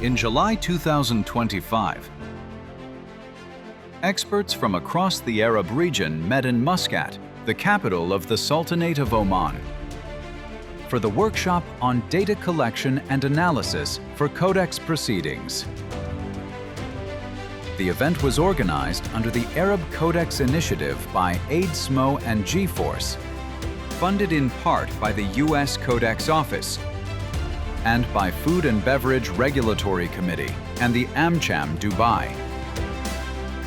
In July 2025, experts from across the Arab region met in Muscat, the capital of the Sultanate of Oman, for the workshop on data collection and analysis for Codex Proceedings. The event was organized under the Arab Codex Initiative by AIDSMO and GFoRSS, funded in part by the U.S. Codex Office and by Food and Beverage Regulatory Committee and the AmCham Dubai,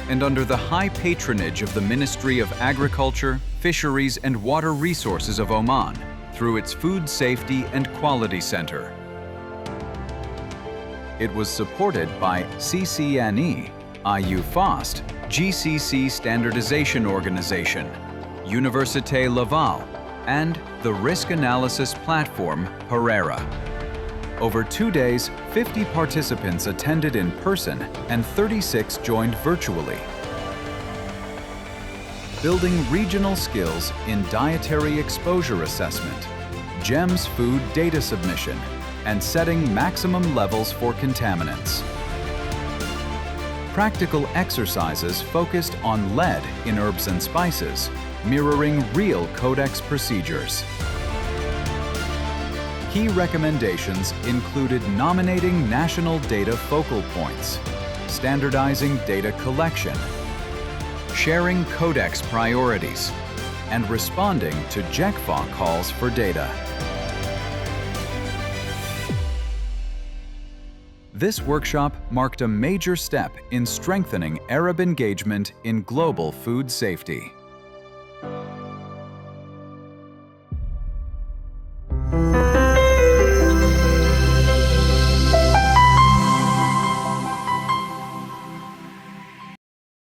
and under the high patronage of the Ministry of Agriculture, Fisheries and Water Resources of Oman through its Food Safety and Quality Center. It was supported by CCNE, IU-FOST, GCC Standardization Organization, Université Laval, and the risk analysis platform Herrera. Over 2 days, 50 participants attended in person and 36 joined virtually. Building regional skills in dietary exposure assessment, GEMS food data submission, and setting maximum levels for contaminants. Practical exercises focused on lead in herbs and spices, mirroring real Codex procedures. Key recommendations included nominating national data focal points, standardizing data collection, sharing Codex priorities, and responding to GFoRSS calls for data. This workshop marked a major step in strengthening Arab engagement in global food safety.